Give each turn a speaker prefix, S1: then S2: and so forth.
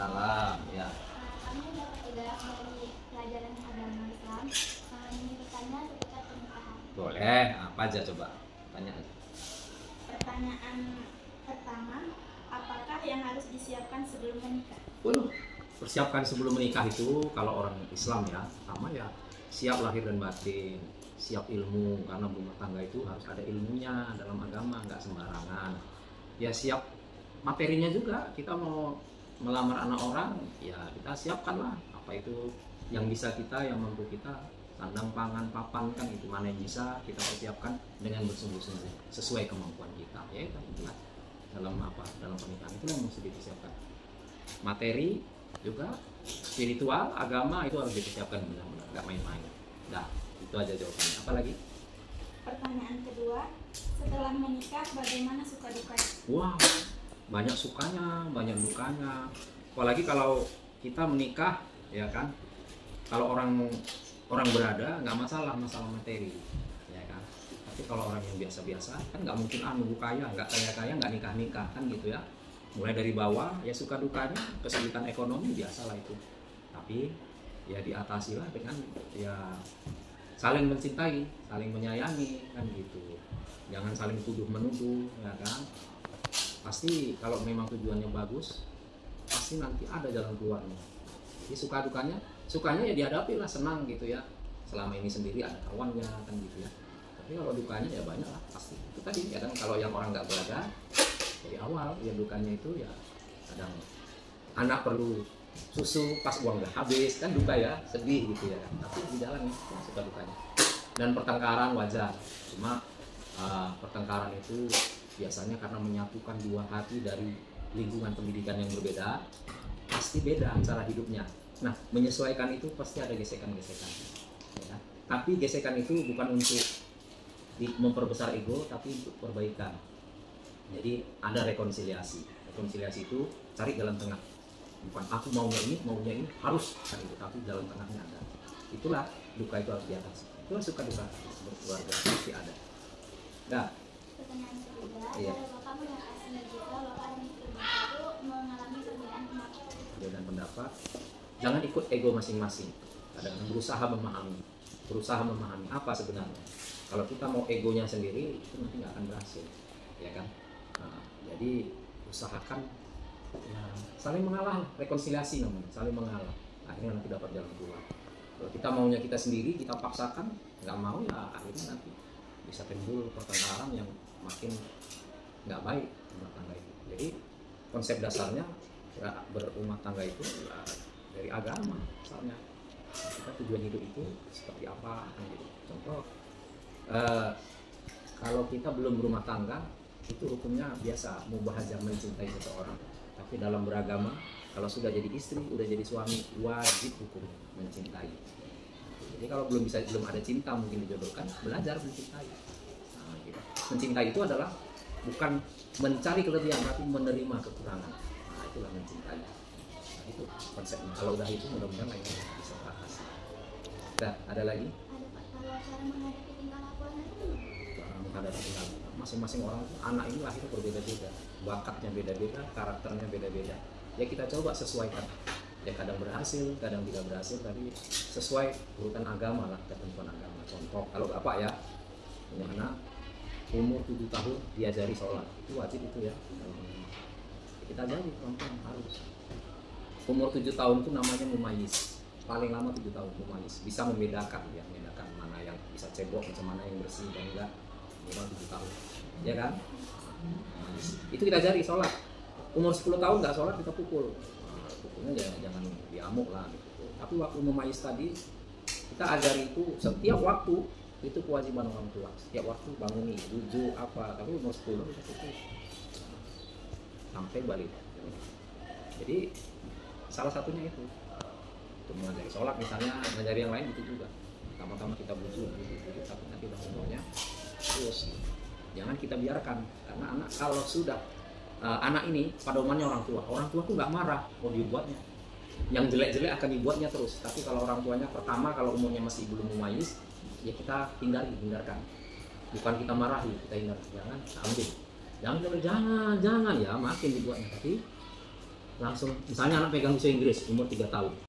S1: Waalaikumsalam. Ya.
S2: Kami dapat tugas dari pelajaran agama Islam. Ini bertanya seputar pernikahan.
S1: Boleh. Apa aja coba? Tanya aja.
S2: Pertanyaan pertama, apakah yang harus disiapkan sebelum menikah?
S1: Waduh, persiapkan sebelum menikah itu kalau orang Islam ya, pertama ya siap lahir dan batin, siap ilmu, karena rumah tangga itu harus ada ilmunya dalam agama, nggak sembarangan. Ya siap materinya juga, kita mau melamar anak orang, ya kita siapkanlah apa itu yang bisa kita, yang mampu kita, sandang, pangan, papan, kan itu mana yang bisa kita persiapkan dengan bersungguh-sungguh sesuai kemampuan kita. Ya itu jelas dalam apa, dalam pernikahan itu yang mesti dipersiapkan. Materi juga, spiritual, agama itu harus dipersiapkan benar-benar, nggak main-main. Nah, itu aja jawabannya. Apa lagi?
S2: Pertanyaan kedua, setelah menikah bagaimana suka dukanya?
S1: Wow, banyak sukanya, banyak dukanya. Apalagi kalau kita menikah, ya kan? Kalau orang berada nggak masalah materi, ya kan? Tapi kalau orang yang biasa-biasa kan nggak mungkin nunggu kaya, nggak kaya nggak nikah kan gitu ya. Mulai dari bawah ya suka dukanya, kesulitan ekonomi biasalah itu. Tapi ya diatasilah dengan ya saling mencintai, saling menyayangi kan gitu. Jangan saling tuduh menuduh, ya kan? Pasti kalau memang tujuannya bagus, pasti nanti ada jalan keluarnya. Jadi suka dukanya ya dihadapi lah, senang gitu ya. Selama ini sendiri ada kawannya kan gitu ya. Tapi kalau dukanya ya banyak lah pasti. Itu tadi ya kan, kalau yang orang nggak berada dari awal ya dukanya itu ya kadang anak perlu susu pas uang udah habis kan duka ya, sedih gitu ya. Tapi di jalan ya suka dukanya. Dan pertengkaran wajar, cuma pertengkaran itu biasanya karena menyatukan dua hati dari lingkungan pendidikan yang berbeda, pasti beda cara hidupnya. Nah, menyesuaikan itu pasti ada gesekan-gesekan ya. Tapi gesekan itu bukan untuk memperbesar ego, tapi untuk perbaikan. Jadi ada rekonsiliasi itu cari jalan tengah, bukan aku maunya ini harus kan itu, tapi jalan tengahnya ada. Itulah duka itu harus diatasi. Itulah suka duka berkeluarga pasti ada. Nah,
S2: Pertanyaan ketiga,
S1: iya.
S2: kalau Bapak menyatakan jika Bapak dan istri Bapak itu mengalami perbedaan pendapat.
S1: Perbedaan pendapat, jangan ikut ego masing-masing. Kadang-kadang berusaha memahami apa sebenarnya. Kalau kita mau egonya sendiri, itu nanti nggak akan berhasil, ya kan? Nah, jadi usahakan ya, saling mengalah, rekonsiliasi namanya, saling mengalah. Akhirnya nanti dapat jalan keluar. Kalau kita maunya kita sendiri, kita paksakan, nggak mau ya akhirnya nanti bisa timbul pertengkaran yang makin nggak baik rumah tangga itu. Jadi konsep dasarnya ya, berumah tangga itu ya, dari agama misalnya. Kita tujuan hidup itu seperti apa kan gitu. Contoh kalau kita belum berumah tangga itu hukumnya biasa mubahaja, mencintai seseorang. Tapi dalam beragama kalau sudah jadi istri, udah jadi suami, wajib hukumnya mencintai. Jadi kalau belum ada cinta mungkin dijodohkan, belajar mencintai. Nah, gitu. Mencintai itu adalah bukan mencari kelebihan, tapi menerima kekurangan. Nah, itulah mencintai. Nah, itu konsepnya. Kalau udah itu mudah-mudahan lainnya bisa teratasi. Nah, ada lagi?
S2: Ada Pak, kalau cara menghadapi tingkah laku anak itu
S1: Menghadapi tingkah laku. Masing-masing orang, anak ini lahirnya berbeda-beda, bakatnya beda-beda, karakternya beda-beda. Ya kita coba sesuaikan. Ya kadang berhasil, kadang tidak berhasil, tapi sesuai urutan agama lah, ketentuan agama. Contoh, kalau bapak ya punya anak umur 7 tahun diajari sholat, itu wajib itu ya. Kita ajari pelan-pelan harus. Umur 7 tahun itu namanya mumayyiz, paling lama 7 tahun mumayyiz, bisa membedakan ya, membedakan mana yang bisa cebok, macam mana yang bersih dan enggak. Umur 7 tahun, ya kan? Itu kita ajari sholat. Umur 10 tahun nggak sholat kita pukul. Pukulnya jangan diamuk lah gitu. Tapi waktu mumayyiz tadi kita ajari itu setiap waktu, itu kewajiban orang tua. Setiap waktu banguni, rujuk apa, tapi umur 10 kita pukul sampai balik. Jadi salah satunya itu untuk mengajari sholat misalnya, mengajari yang lain itu juga. Pertama-tama kita bujuk, tapi nanti umurnya terus. Jangan kita biarkan, karena anak kalau sudah anak ini padomannya orang tua tuh nggak marah, mau dibuatnya yang jelek-jelek akan dibuatnya terus. Tapi kalau orang tuanya pertama, kalau umurnya masih belum mumayyiz, ya kita hindarkan, bukan kita marahi, kita hindar, jangan ambil, jangan ya makin dibuatnya. Tapi langsung misalnya anak pegang bahasa Inggris umur 3 tahun